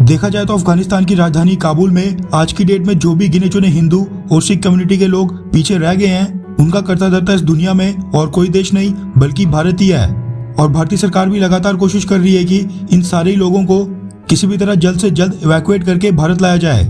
देखा जाए तो अफगानिस्तान की राजधानी काबुल में आज की डेट में जो भी गिने चुने हिंदू और सिख कम्युनिटी के लोग पीछे रह गए हैं, उनका करता धरता इस दुनिया में और कोई देश नहीं बल्कि भारत ही है। और भारतीय सरकार भी लगातार कोशिश कर रही है कि इन सारे लोगों को किसी भी तरह जल्द से जल्द इवैक्यूएट करके भारत लाया जाए।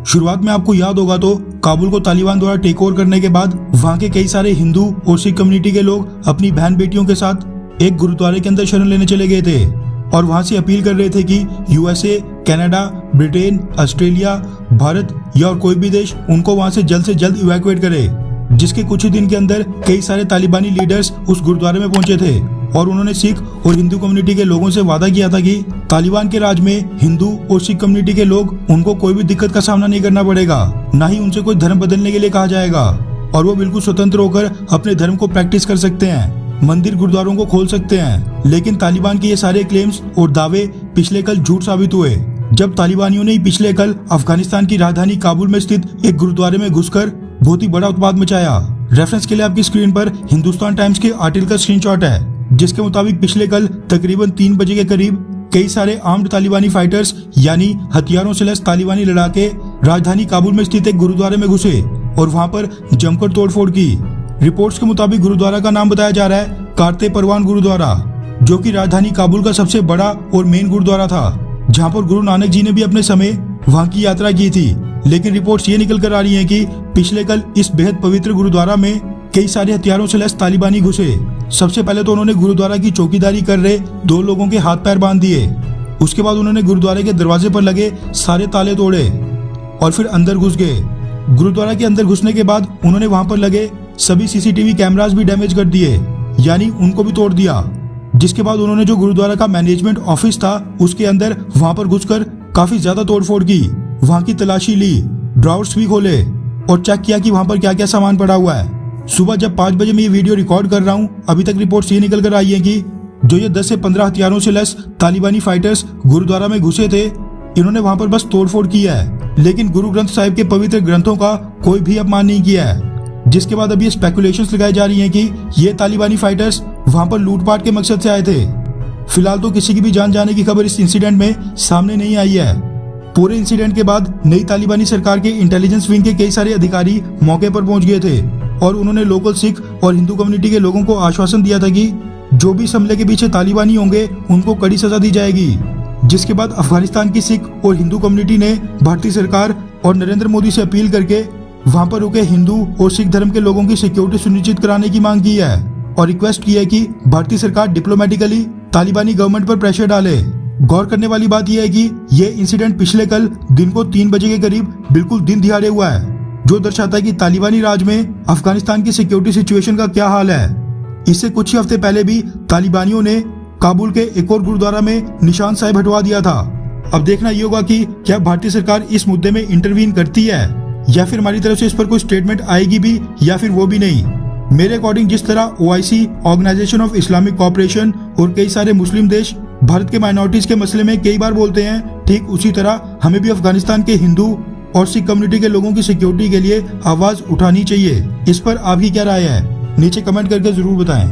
शुरुआत में आपको याद होगा तो काबुल को तालिबान द्वारा टेक ओवर करने के बाद वहाँ के कई सारे हिंदू और सिख कम्युनिटी के लोग अपनी बहन बेटियों के साथ एक गुरुद्वारे के अंदर शरण लेने चले गए थे और वहां से अपील कर रहे थे कि USA, Canada, Britain, Australia, Bharat या और कोई भी देश उनको वहां से जल्द इवैक्यूएट करे। जिसके कुछ ही दिन के अंदर कई सारे तालिबानी लीडर्स उस गुरुद्वारे में पहुंचे थे और उन्होंने सिख और हिंदू कम्युनिटी के लोगों से वादा किया था कि तालिबान के राज में हिंदू और सिख कम्युनिटी के लोग उनको कोई भी दिक्कत का सामना नहीं करना पड़ेगा, न ही उनसे कोई धर्म बदलने के लिए कहा जाएगा और वो बिल्कुल स्वतंत्र होकर अपने धर्म को प्रैक्टिस कर सकते हैं, मंदिर गुरुद्वारों को खोल सकते हैं। लेकिन तालिबान के ये सारे क्लेम्स और दावे पिछले कल झूठ साबित हुए, जब तालिबानियों ने पिछले कल अफगानिस्तान की राजधानी काबुल में स्थित एक गुरुद्वारे में घुसकर बहुत ही बड़ा उत्पात मचाया। रेफरेंस के लिए आपकी स्क्रीन पर हिंदुस्तान टाइम्स के आर्टिकल का स्क्रीनशॉट है, जिसके मुताबिक पिछले कल तकरीबन 3 बजे के करीब कई सारे आर्म्ड तालिबानी फाइटर्स यानी हथियारों से लैस तालिबानी लड़ाके राजधानी काबुल में स्थित एक गुरुद्वारे में घुसे और वहां पर जमकर तोड़फोड़ की। रिपोर्ट्स के मुताबिक गुरुद्वारा का नाम बताया जा रहा है कारते परवान गुरुद्वारा, जो कि राजधानी काबुल का सबसे बड़ा और मेन गुरुद्वारा था, जहां पर गुरु नानक जी ने भी अपने समय वहां की यात्रा की थी। लेकिन रिपोर्ट्स ये निकल कर आ रही हैं कि पिछले कल इस बेहद पवित्र गुरुद्वारा में कई सारे हथियारों से लैस तालिबानी घुसे। सबसे पहले तो उन्होंने गुरुद्वारा की चौकीदारी कर रहे 2 लोगों के हाथ पैर बांध दिए। उसके बाद उन्होंने गुरुद्वारे के दरवाजे पर लगे सारे ताले तोड़े और फिर अंदर घुस गए। गुरुद्वारा के अंदर घुसने के बाद उन्होंने वहां पर लगे सभी सीसीटीवी कैमरास भी डैमेज कर दिए, यानी उनको भी तोड़ दिया। जिसके बाद उन्होंने जो गुरुद्वारा का मैनेजमेंट ऑफिस था उसके अंदर वहां पर घुसकर काफी ज्यादा तोड़फोड़ की, वहां की तलाशी ली, ड्रॉवर्स भी खोले और चेक किया कि वहां पर क्या क्या सामान पड़ा हुआ है। सुबह जब 5 बजे मैं ये वीडियो रिकॉर्ड कर रहा हूँ, अभी तक रिपोर्ट्स ये निकल कर आई है कि जो ये 10 से 15 हथियारों से लैस तालिबानी फाइटर्स गुरुद्वारा में घुसे थे, इन्होंने वहां पर बस तोड़फोड़ की है, लेकिन गुरु ग्रंथ साहिब के पवित्र ग्रंथों का कोई भी अपमान नहीं किया है। जिसके बाद अब ये स्पेकुलेशंस लगाई जा रही हैं कि ये तालिबानी फाइटर्स वहां पर लूटपाट के मकसद से आए थे। फिलहाल तो किसी की भी जान जाने की खबर इस इंसिडेंट में सामने नहीं आई है। पूरे इंसिडेंट के बाद नई तालिबानी सरकार के इंटेलिजेंस विंग के कई सारे अधिकारी मौके पर पहुंच गए थे और उन्होंने लोकल सिख और हिंदू कम्युनिटी के लोगों को आश्वासन दिया था कि जो भी इस हमले के पीछे तालिबानी होंगे उनको कड़ी सजा दी जाएगी। जिसके बाद अफगानिस्तान की सिख और हिंदू कम्युनिटी ने भारतीय सरकार और नरेंद्र मोदी से अपील करके वहां पर रुके हिंदू और सिख धर्म के लोगों की सिक्योरिटी सुनिश्चित कराने की मांग की है और रिक्वेस्ट की है कि भारतीय सरकार डिप्लोमेटिकली तालिबानी गवर्नमेंट पर प्रेशर डाले। गौर करने वाली बात यह है कि ये इंसिडेंट पिछले कल दिन को 3 बजे के करीब बिल्कुल दिन दिहाड़े हुआ है, जो दर्शाता है कि तालिबानी राज में अफगानिस्तान की सिक्योरिटी सिचुएशन का क्या हाल है। इससे कुछ ही हफ्ते पहले भी तालिबानियों ने काबुल के एक और गुरुद्वारा में निशान साहिब हटवा दिया था। अब देखना ये होगा कि क्या भारतीय सरकार इस मुद्दे में इंटरवीन करती है या फिर हमारी तरफ से इस पर कोई स्टेटमेंट आएगी भी या फिर वो भी नहीं। मेरे अकॉर्डिंग जिस तरह OIC, organisation of Islamic cooperation और कई सारे मुस्लिम देश भारत के माइनॉरिटीज के मसले में कई बार बोलते हैं, ठीक उसी तरह हमें भी अफगानिस्तान के हिंदू और सिख कम्युनिटी के लोगों की सिक्योरिटी के लिए आवाज उठानी चाहिए। इस पर आपकी क्या राय है, नीचे कमेंट करके जरूर बताएं।